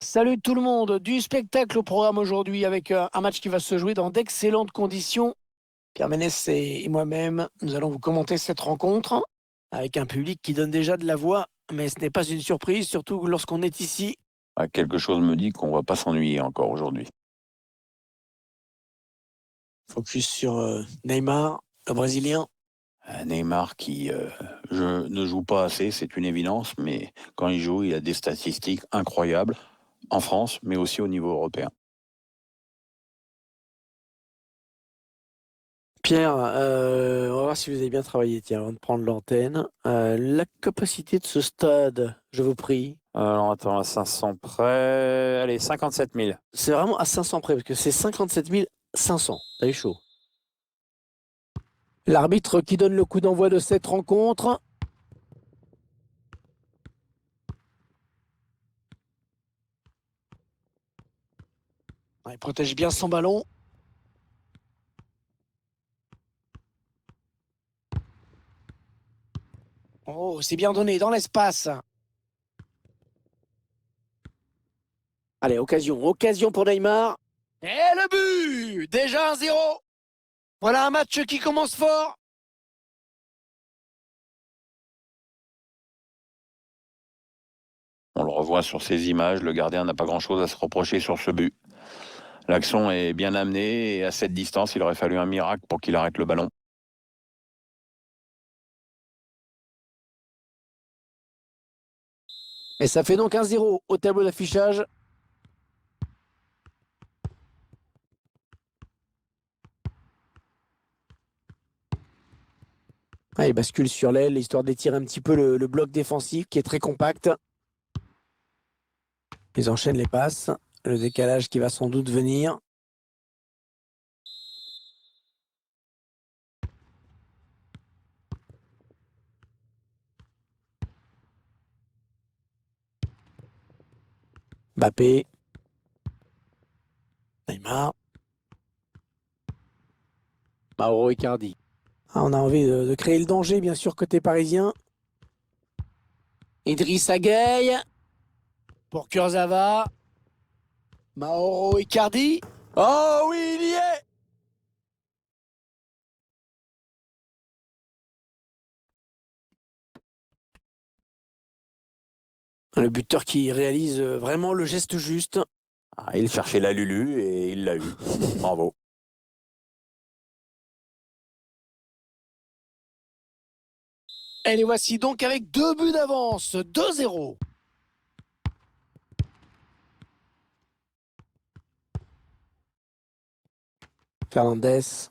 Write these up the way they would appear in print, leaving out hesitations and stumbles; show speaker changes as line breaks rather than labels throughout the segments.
Salut tout le monde, du spectacle au programme aujourd'hui avec un match qui va se jouer dans d'excellentes conditions. Pierre Ménès et moi-même, nous allons vous commenter cette rencontre avec un public qui donne déjà de la voix, mais ce n'est pas une surprise, surtout lorsqu'on est ici.
Quelque chose me dit qu'on va pas s'ennuyer encore aujourd'hui.
Focus sur Neymar, le Brésilien.
Neymar qui ne joue pas assez, c'est une évidence, mais quand il joue, il a des statistiques incroyables en France, mais aussi au niveau européen.
Pierre, on va voir si vous avez bien travaillé, tiens, avant de prendre l'antenne. La capacité de ce stade, je vous prie.
Alors attends, à 500 près, allez, 57 000.
C'est vraiment à 500 près, parce que c'est 57 500. T'as eu chaud. L'arbitre qui donne le coup d'envoi de cette rencontre. Il protège bien son ballon. Oh, c'est bien donné dans l'espace. Allez, occasion pour Neymar. Et le but! Déjà 1-0. Voilà un match qui commence fort.
On le revoit sur ces images, le gardien n'a pas grand-chose à se reprocher sur ce but. L'action est bien amenée et à cette distance, il aurait fallu un miracle pour qu'il arrête le ballon.
Et ça fait donc 1-0 au tableau d'affichage. Il bascule sur l'aile, histoire d'étirer un petit peu le bloc défensif qui est très compact. Ils enchaînent les passes. Le décalage qui va sans doute venir. Mbappé. Neymar. Mauro Icardi. On a envie de créer le danger, bien sûr, côté parisien. Idrissa Gueye. Pour Kurzawa. Mauro Icardi. Oh oui, il y est! Le buteur qui réalise vraiment le geste juste.
Il cherchait la Lulu et il l'a eu. Bravo.
Et les voici donc avec 2 buts d'avance, 2-0. Fernandez.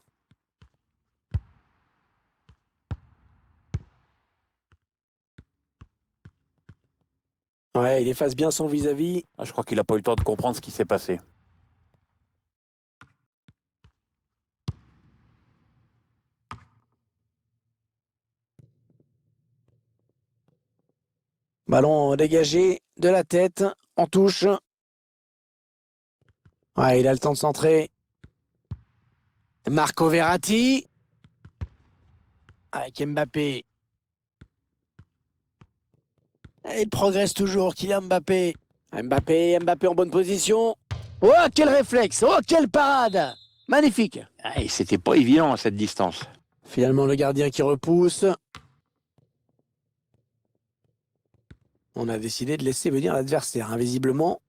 Ouais, il efface bien son vis-à-vis.
Je crois qu'il n'a pas eu le temps de comprendre ce qui s'est passé.
Ballon dégagé de la tête, en touche. Ouais, il a le temps de centrer. Marco Verratti. Avec Mbappé. Et il progresse toujours, Kylian Mbappé. Mbappé en bonne position. Oh, quel réflexe! Oh, quelle parade! Magnifique!
Et c'était pas évident à cette distance.
Finalement, le gardien qui repousse. On a décidé de laisser venir l'adversaire, invisiblement.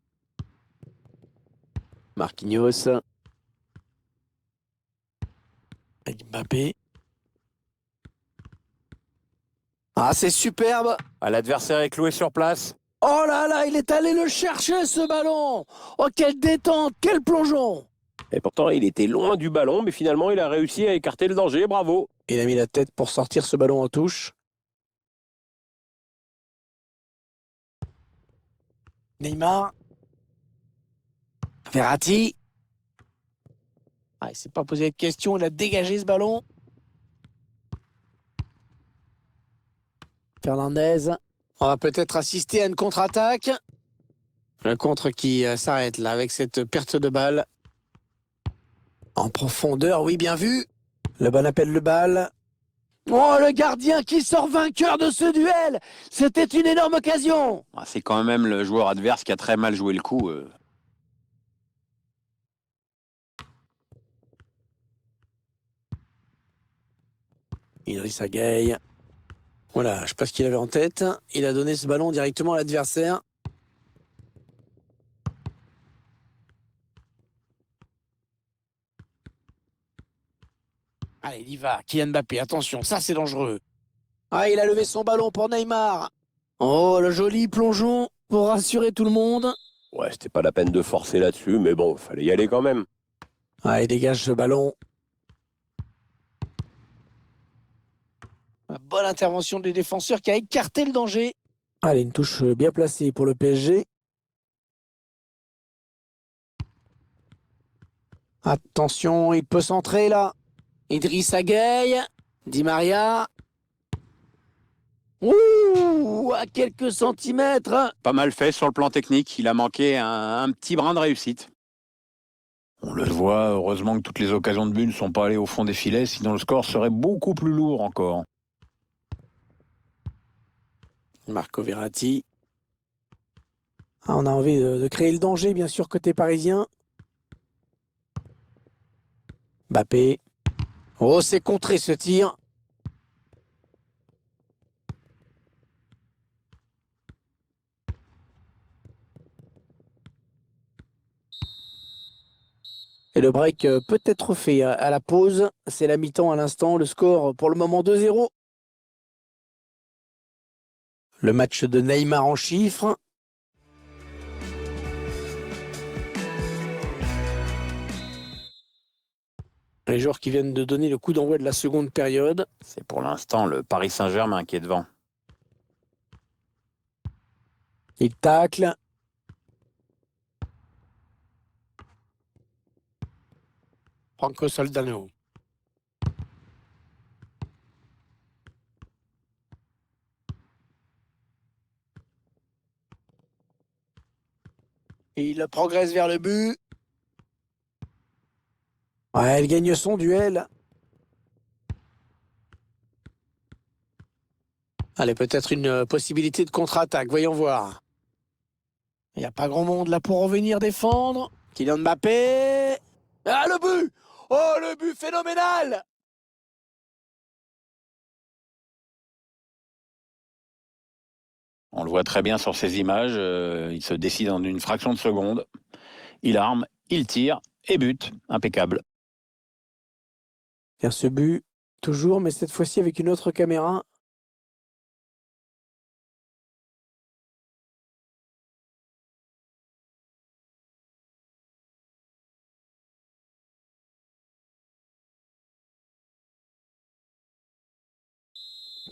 Marquinhos. Avec Mbappé. Ah, c'est superbe!
L'adversaire est cloué sur place.
Oh là là, il est allé le chercher, ce ballon! Oh, quelle détente, quel plongeon!
Et pourtant, il était loin du ballon, mais finalement, il a réussi à écarter le danger. Bravo.
Il a mis la tête pour sortir ce ballon en touche. Neymar. Verratti. Il s'est pas posé de questions, il a dégagé ce ballon. Fernandez. On va peut-être assister à une contre-attaque. Le contre qui s'arrête là avec cette perte de balle. En profondeur, oui, bien vu. Le bon appel de balle. Oh, le gardien qui sort vainqueur de ce duel! C'était une énorme occasion!
Ah, c'est quand même le joueur adverse qui a très mal joué le coup.
Idrissa Gueye. Voilà, je ne sais pas ce qu'il avait en tête. Il a donné ce ballon directement à l'adversaire. Allez, il y va. Kylian Mbappé, attention, ça c'est dangereux. Ah, il a levé son ballon pour Neymar. Oh, le joli plongeon pour rassurer tout le monde.
Ouais, c'était pas la peine de forcer là-dessus, mais bon, fallait y aller quand même.
Ah, il dégage ce ballon. Une bonne intervention des défenseurs qui a écarté le danger. Allez, une touche bien placée pour le PSG. Attention, il peut centrer là. Idrissa Gueye. Di Maria. Ouh, à quelques centimètres.
Pas mal fait sur le plan technique. Il a manqué un petit brin de réussite. On le voit, heureusement que toutes les occasions de but ne sont pas allées au fond des filets, sinon le score serait beaucoup plus lourd encore.
Marco Verratti. Ah, on a envie de créer le danger, bien sûr, côté parisien. Mbappé. Oh, c'est contré ce tir. Et le break peut être fait à la pause. C'est la mi-temps à l'instant. Le score pour le moment 2-0. Le match de Neymar en chiffres. Les joueurs qui viennent de donner le coup d'envoi de la seconde période.
C'est pour l'instant le Paris Saint-Germain qui est devant.
Il tacle. Franco Soldano. Et il progresse vers le but. Ouais, elle gagne son duel. Allez, peut-être une possibilité de contre-attaque. Voyons voir. Il n'y a pas grand monde là pour revenir défendre. Kylian Mbappé. Ah, le but! Oh, le but phénoménal!
On le voit très bien sur ces images. Il se décide en une fraction de seconde. Il arme, il tire et bute. Impeccable.
Bien ce but, toujours, mais cette fois-ci avec une autre caméra.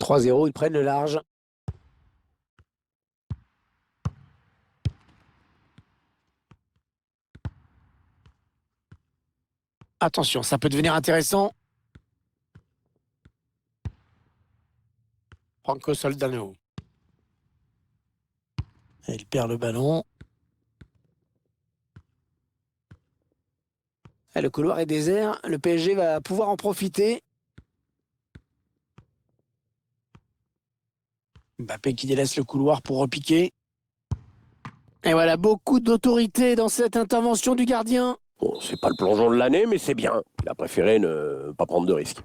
« 3-0, ils prennent le large. Attention, ça peut devenir intéressant. Franco Soldano. Et il perd le ballon. Et le couloir est désert. Le PSG va pouvoir en profiter. Mbappé qui délaisse le couloir pour repiquer. Et voilà, beaucoup d'autorité dans cette intervention du gardien.
Bon, c'est pas le plongeon de l'année, mais c'est bien. Il a préféré ne pas prendre de risques.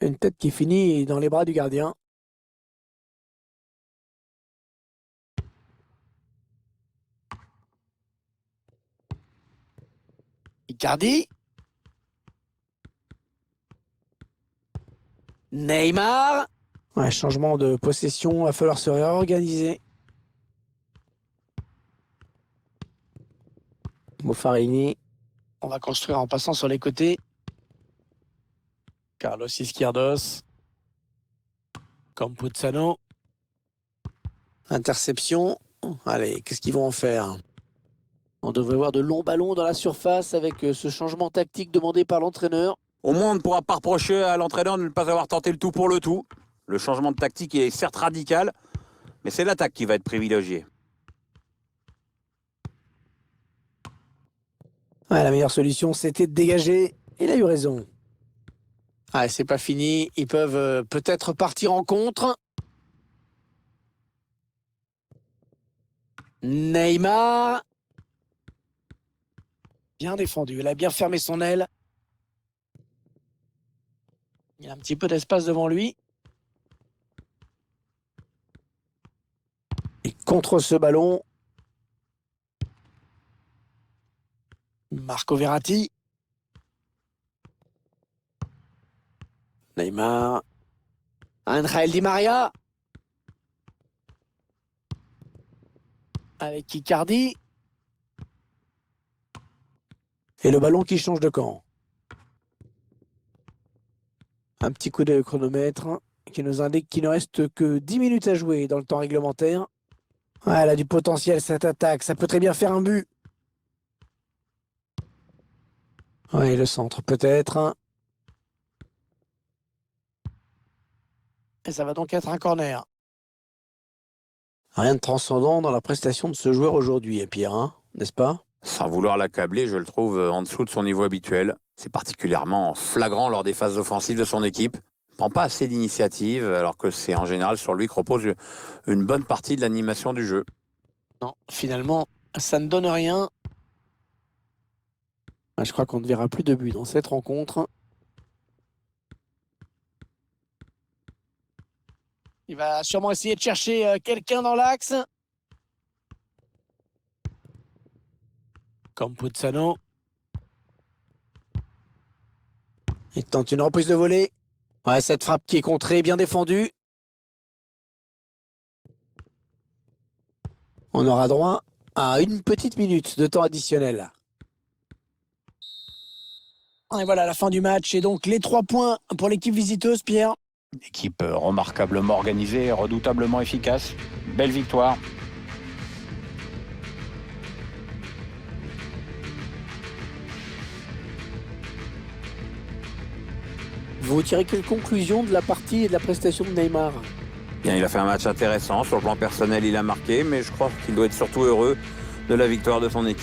Une tête qui finit dans les bras du gardien. Icardi. Neymar. Ouais, changement de possession, il va falloir se réorganiser. Boffarini. On va construire en passant sur les côtés. Carlos Izquierdos. Campuzano. Interception. Allez, qu'est-ce qu'ils vont en faire? On devrait voir de longs ballons dans la surface avec ce changement tactique demandé par l'entraîneur.
Au moins, on ne pourra pas reprocher à l'entraîneur de ne pas avoir tenté le tout pour le tout. Le changement de tactique est certes radical, mais c'est l'attaque qui va être privilégiée.
Ouais, la meilleure solution, c'était de dégager. Il a eu raison. Ah, c'est pas fini. Ils peuvent peut-être partir en contre. Neymar. Bien défendu. Il a bien fermé son aile. Il y a un petit peu d'espace devant lui. Et contre ce ballon, Marco Verratti. Neymar. Angel Di Maria. Avec Icardi. Et le ballon qui change de camp. Un petit coup de chronomètre qui nous indique qu'il ne reste que 10 minutes à jouer dans le temps réglementaire. Ouais, elle a du potentiel cette attaque. Ça peut très bien faire un but. Oui, le centre peut-être. Et ça va donc être un corner. Rien de transcendant dans la prestation de ce joueur aujourd'hui, Pierre, hein, n'est-ce pas?
Sans vouloir l'accabler, je le trouve en dessous de son niveau habituel. C'est particulièrement flagrant lors des phases offensives de son équipe. Il ne prend pas assez d'initiative, alors que c'est en général sur lui que repose une bonne partie de l'animation du jeu.
Non, finalement, ça ne donne rien. Je crois qu'on ne verra plus de but dans cette rencontre. Il va sûrement essayer de chercher quelqu'un dans l'axe. Campuzano. Il tente une reprise de volée. Ouais, cette frappe qui est contrée, bien défendue. On aura droit à une petite minute de temps additionnel. Et voilà la fin du match. Et donc les 3 points pour l'équipe visiteuse, Pierre.
Équipe remarquablement organisée, redoutablement efficace. Belle victoire.
Vous tirez quelle conclusion de la partie et de la prestation de Neymar?
Bien, il a fait un match intéressant. Sur le plan personnel, il a marqué, mais je crois qu'il doit être surtout heureux de la victoire de son équipe.